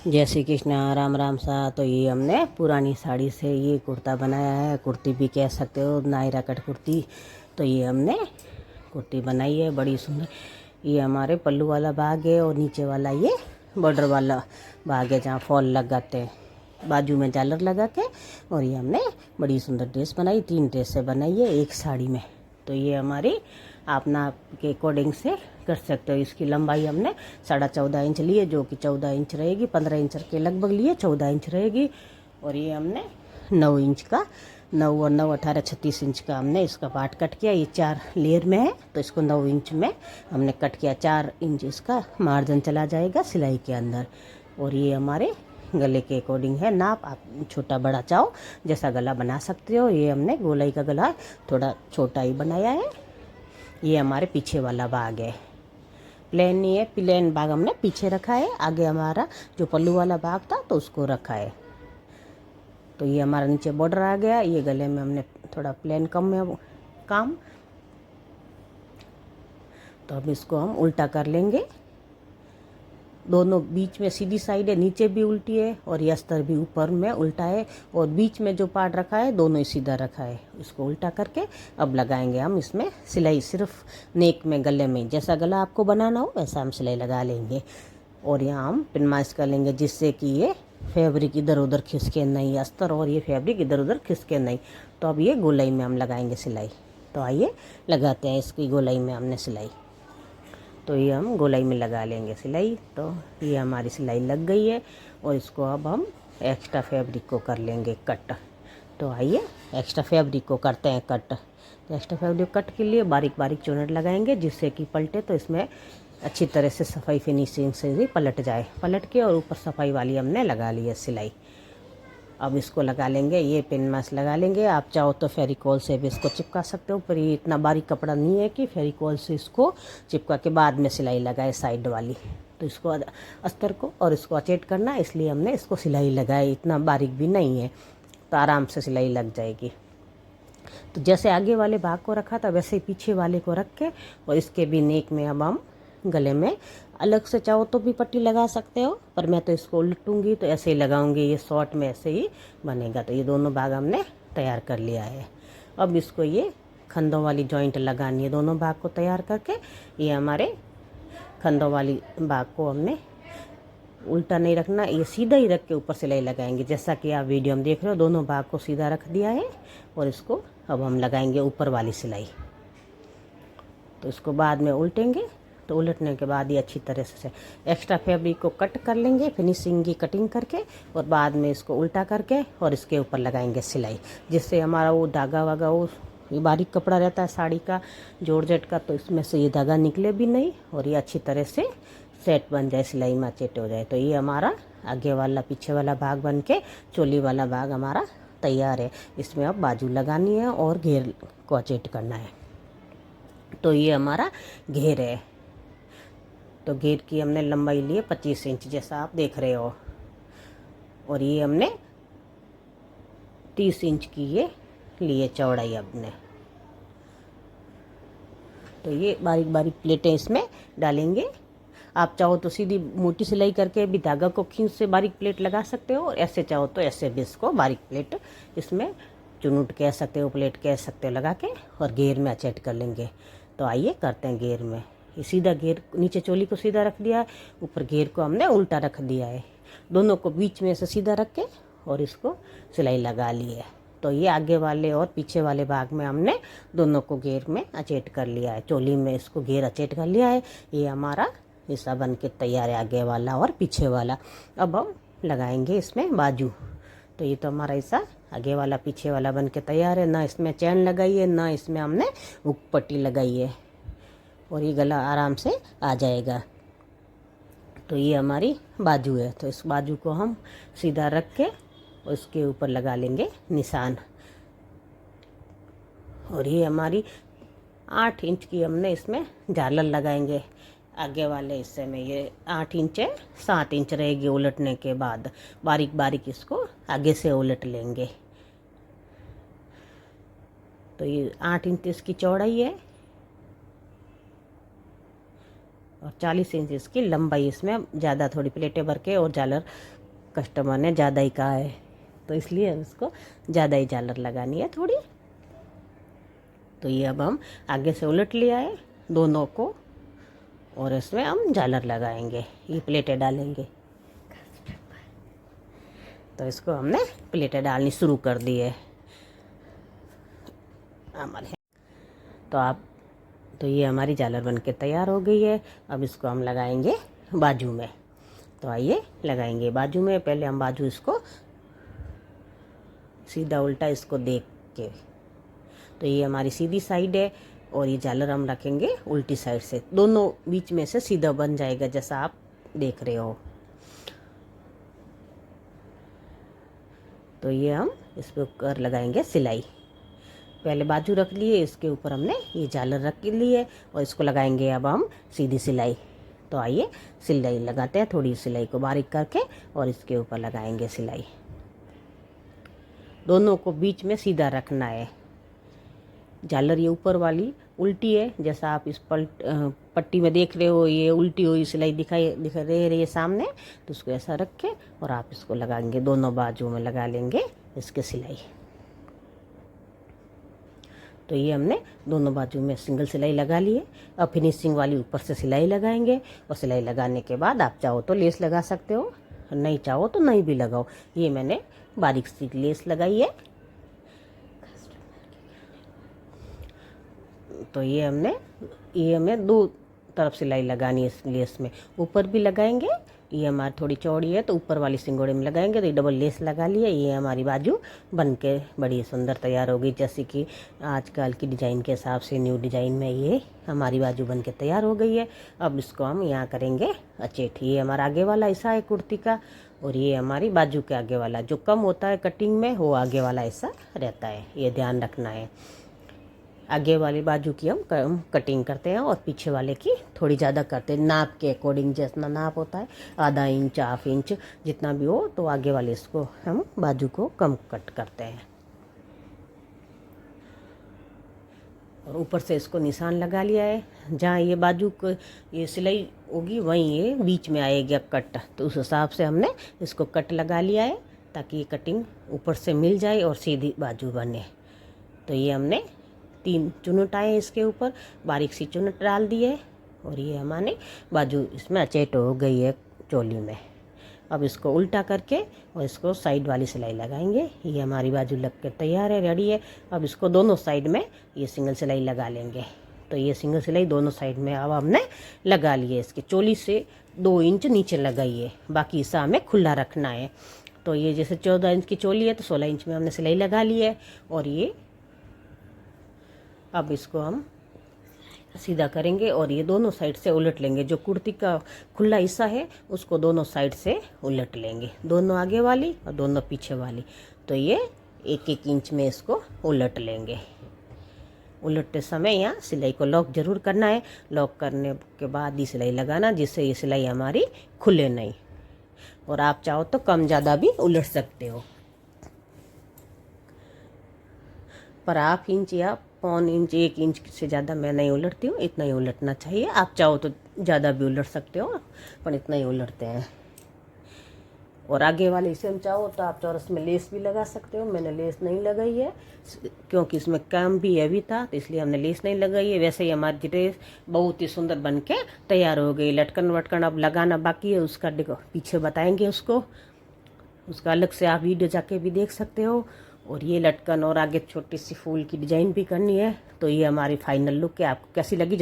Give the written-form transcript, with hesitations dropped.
जय श्री कृष्ण, राम राम सा। तो ये हमने पुरानी साड़ी से ये कुर्ता बनाया है, कुर्ती भी कह सकते हो, नायरा कट कुर्ती। तो ये हमने कुर्ती बनाई है बड़ी सुंदर। ये हमारे पल्लू वाला भाग है और नीचे वाला ये बॉर्डर वाला भाग है जहाँ फॉल लगाते हैं, बाजू में झालर लगा के। और ये हमने बड़ी सुंदर ड्रेस बनाई, 3 ड्रेस से बनाई है एक साड़ी में। तो ये हमारी आप नाप के अकॉर्डिंग से कर सकते हो। इसकी लंबाई हमने 14.5 इंच ली है, जो कि 14 इंच रहेगी। 15 इंच के लगभग लिए, 14 इंच रहेगी। और ये हमने 9 इंच का, 9 और 9 18 36 इंच का हमने इसका पार्ट कट किया। ये 4 लेयर में है तो इसको 9 इंच में हमने कट किया। 4 इंच इसका मार्जिन चला जाएगा सिलाई के अंदर। और ये हमारे गले के अकॉर्डिंग है नाप, आप छोटा बड़ा चाहो जैसा गला बना सकते हो। ये हमने गोलाई का गला थोड़ा छोटा ही बनाया है। ये हमारे पीछे वाला भाग है, प्लेन नहीं है, प्लेन भाग हमने पीछे रखा है। आगे हमारा जो पल्लू वाला भाग था तो उसको रखा है। तो ये हमारा नीचे बॉर्डर आ गया। ये गले में हमने थोड़ा प्लेन कम में काम। तो अब इसको हम उल्टा कर लेंगे। दोनों बीच में सीधी साइड है, नीचे भी उल्टी है और ये अस्तर भी ऊपर में उल्टा है। और बीच में जो पार्ट रखा है दोनों ही सीधा रखा है। इसको उल्टा करके अब लगाएंगे हम इसमें सिलाई, सिर्फ नेक में, गले में। जैसा गला आपको बनाना हो वैसा हम सिलाई लगा लेंगे। और यहाँ हम पिन मार्क्स कर लेंगे जिससे कि ये फैब्रिक इधर उधर खिसके नहीं, अस्तर और ये फैब्रिक इधर उधर खिसके नहीं। तो अब ये गोलाई में हम लगाएंगे सिलाई। तो आइए लगाते हैं इसकी गोलाई में हमने सिलाई। तो ये हम गोलाई में लगा लेंगे सिलाई। तो ये हमारी सिलाई लग गई है और इसको अब हम एक्स्ट्रा फैब्रिक को कर लेंगे कट। तो आइए एक्स्ट्रा फैब्रिक को करते हैं कट। तो एक्स्ट्रा फैब्रिक कट के लिए बारीक बारीक चुनट लगाएंगे जिससे कि पलटे तो इसमें अच्छी तरह से सफाई फिनिशिंग से भी पलट जाए। पलट के और ऊपर सफाई वाली हमने लगा ली है सिलाई। अब इसको लगा लेंगे, ये पिन मास लगा लेंगे। आप चाहो तो फेविकोल से भी इसको चिपका सकते हो, पर ये इतना बारीक कपड़ा नहीं है कि फेविकोल से इसको चिपका के बाद में सिलाई लगाए साइड वाली। तो इसको अस्तर को और इसको अचेट करना, इसलिए हमने इसको सिलाई लगाई। इतना बारीक भी नहीं है तो आराम से सिलाई लग जाएगी। तो जैसे आगे वाले भाग को रखा था वैसे ही पीछे वाले को रख के और इसके भी नेक में अब हम गले में अलग से चाहो तो भी पट्टी लगा सकते हो, पर मैं तो इसको उल्टूंगी तो ऐसे ही लगाऊंगी। ये शॉर्ट में ऐसे ही बनेगा। तो ये दोनों भाग हमने तैयार कर लिया है। अब इसको ये खंदों वाली जॉइंट लगानी है दोनों भाग को तैयार करके। ये हमारे खंदों वाली भाग को हमने उल्टा नहीं रखना, ये सीधा ही रख के ऊपर सिलाई लगाएंगे। जैसा कि आप वीडियो में देख रहे हो, दोनों भाग को सीधा रख दिया है और इसको अब हम लगाएंगे ऊपर वाली सिलाई। तो इसको बाद में उल्टेंगे। तो उलटने के बाद ये अच्छी तरह से एक्स्ट्रा फैब्रिक को कट कर लेंगे, फिनिशिंग की कटिंग करके, और बाद में इसको उल्टा करके और इसके ऊपर लगाएंगे सिलाई, जिससे हमारा वो धागा वागा, वो ये बारीक कपड़ा रहता है साड़ी का जॉर्जेट का, तो इसमें से ये धागा निकले भी नहीं और ये अच्छी तरह से सेट बन जाए, सिलाई में अचेट हो जाए। तो ये हमारा आगे वाला पीछे वाला भाग बन के चोली वाला भाग हमारा तैयार है। इसमें अब बाजू लगानी है और घेर को अचेट करना है। तो ये हमारा घेर है। तो घेर की हमने लंबाई ली है 25 इंच जैसा आप देख रहे हो, और ये हमने 30 इंच की ये लिए चौड़ाई अपने। तो ये बारीक बारीक प्लेटें इसमें डालेंगे। आप चाहो तो सीधी मोटी सिलाई करके भी धागा को खींच से बारीक प्लेट लगा सकते हो, और ऐसे चाहो तो ऐसे भी इसको बारीक प्लेट इसमें चुनूट कह सकते हो, प्लेट कह सकते हो, लगा के और घेर में अचेट कर लेंगे। तो आइए करते हैं घेर में। ये सीधा घेर, नीचे चोली को सीधा रख दिया है, ऊपर घेर को हमने उल्टा रख दिया है। दोनों को बीच में से सीधा रख के और इसको सिलाई लगा ली है। तो ये आगे वाले और पीछे वाले भाग में हमने दोनों को घेर में अचेट कर लिया है, चोली में इसको घेर अचेट कर लिया है। ये हमारा हिस्सा बन के तैयार है, आगे वाला और पीछे वाला। अब हम लगाएंगे इसमें बाजू। तो ये तो हमारा हिस्सा आगे वाला पीछे वाला बन के तैयार है। ना इसमें चैन लगाई है, ना इसमें हमने हुक पट्टी लगाई है, और ये गला आराम से आ जाएगा। तो ये हमारी बाजू है। तो इस बाजू को हम सीधा रख के उसके ऊपर लगा लेंगे निशान। और ये हमारी 8 इंच की हमने इसमें झालर लगाएंगे आगे वाले हिस्से में। ये 8 इंच है, 7 इंच रहेगी उलटने के बाद। बारीक बारीक इसको आगे से उलट लेंगे। तो ये 8 इंच इसकी चौड़ाई है। और 40 इंच इसकी लंबाई। इसमें ज़्यादा थोड़ी प्लेटें भर के और झालर कस्टमर ने ज़्यादा ही कहा है, तो इसलिए उसको ज़्यादा ही झालर लगानी है थोड़ी। तो ये अब हम आगे से उलट लिया है दोनों को, और इसमें हम झालर लगाएंगे, ये प्लेटें डालेंगे। तो इसको हमने प्लेटें डालनी शुरू कर दी है हमारे। तो ये हमारी झालर बन के तैयार हो गई है। अब इसको हम लगाएंगे बाजू में। तो आइए लगाएंगे बाजू में। पहले हम बाजू इसको सीधा उल्टा इसको देख के, तो ये हमारी सीधी साइड है और ये झालर हम रखेंगे उल्टी साइड से, दोनों बीच में से सीधा बन जाएगा जैसा आप देख रहे हो। तो ये हम इस पे ऊपर लगाएंगे सिलाई। पहले बाजू रख लिए, इसके ऊपर हमने ये झालर रख ली है और इसको लगाएंगे अब हम सीधी सिलाई। तो आइए सिलाई लगाते हैं, थोड़ी सिलाई को बारीक करके और इसके ऊपर लगाएंगे सिलाई। दोनों को बीच में सीधा रखना है। झालर ये ऊपर वाली उल्टी है, जैसा आप इस पट्टी में देख रहे हो, ये उल्टी हुई सिलाई दिख रही है सामने। तो उसको ऐसा रख के और आप इसको लगाएंगे, दोनों बाजू में लगा लेंगे इसके सिलाई। तो ये हमने दोनों बाजू में सिंगल सिलाई लगा ली है। अब फिनिशिंग वाली ऊपर से सिलाई लगाएंगे, और सिलाई लगाने के बाद आप चाहो तो लेस लगा सकते हो, नहीं चाहो तो नहीं भी लगाओ। ये मैंने बारीक सी लेस लगाई है। तो ये हमें दो तरफ सिलाई लगानी है इस लेस में, ऊपर भी लगाएंगे। ये हमारी थोड़ी चौड़ी है तो ऊपर वाली सिंगोड़े में लगाएंगे। तो ये डबल लेस लगा लिया। ये हमारी बाजू बन के बड़ी सुंदर तैयार हो गई, जैसे कि आजकल की डिज़ाइन के हिसाब से न्यू डिज़ाइन में ये हमारी बाजू बन के तैयार हो गई है। अब इसको हम यहाँ करेंगे अचेट। ये हमारा आगे वाला हिस्सा है कुर्ती का, और ये हमारी बाजू के आगे वाला, जो कम होता है कटिंग में वो आगे वाला हिस्सा रहता है, ये ध्यान रखना है। आगे वाली बाजू की हम कटिंग करते हैं और पीछे वाले की थोड़ी ज़्यादा करते हैं, नाप के अकॉर्डिंग। जितना नाप होता है आधा इंच, हाफ इंच, जितना भी हो, तो आगे वाले इसको हम बाजू को कम कट करते हैं। और ऊपर से इसको निशान लगा लिया है, जहाँ ये बाजू को ये सिलाई होगी वहीं ये बीच में आएगा कट। तो उस हिसाब से हमने इसको कट लगा लिया है, ताकि ये कटिंग ऊपर से मिल जाए और सीधी बाजू बने। तो ये हमने 3 चुनट आए इसके ऊपर, बारीक सी चुनट डाल दी है, और ये हमारे बाजू इसमें अचेट हो गई है चोली में। अब इसको उल्टा करके और इसको साइड वाली सिलाई लगाएंगे। ये हमारी बाजू लग के तैयार है, रेडी है। अब इसको दोनों साइड में ये सिंगल सिलाई लगा लेंगे। तो ये सिंगल सिलाई दोनों साइड में अब हमने लगा ली है। इसके चोली से 2 इंच नीचे लगाई है, बाकी हिस्सा हमें खुला रखना है। तो ये जैसे 14 इंच की चोली है तो 16 इंच में हमने सिलाई लगा ली है। और ये अब इसको हम सीधा करेंगे और ये दोनों साइड से उलट लेंगे। जो कुर्ती का खुला हिस्सा है उसको दोनों साइड से उलट लेंगे, दोनों आगे वाली और दोनों पीछे वाली। तो ये 1-1 इंच में इसको उलट लेंगे। उलटते समय यहाँ सिलाई को लॉक जरूर करना है, लॉक करने के बाद ही सिलाई लगाना, जिससे ये सिलाई हमारी खुले नहीं। और आप चाहो तो कम ज़्यादा भी उलट सकते हो, पर हाफ इंच या 1 इंच 1 इंच से ज़्यादा मैं नहीं उलटती हूँ, इतना ही उलटना चाहिए। आप चाहो तो ज़्यादा भी उलट सकते हो, पर इतना ही उलटते हैं। और आगे वाले इसे हम चाहो तो आप चौरस में लेस भी लगा सकते हो। मैंने लेस नहीं लगाई है क्योंकि इसमें काम भी हैवी था, तो इसलिए हमने लेस नहीं लगाई है। वैसे ही हमारी ड्रेस बहुत ही सुंदर बन के तैयार हो गई। लटकन वटकन अब लगाना बाकी है, उसका पीछे बताएंगे उसका अलग से आप वीडियो जाके भी देख सकते हो। और ये लटकन और आगे छोटी सी फूल की डिज़ाइन भी करनी है। तो ये हमारी फाइनल लुक है, आपको कैसी लगी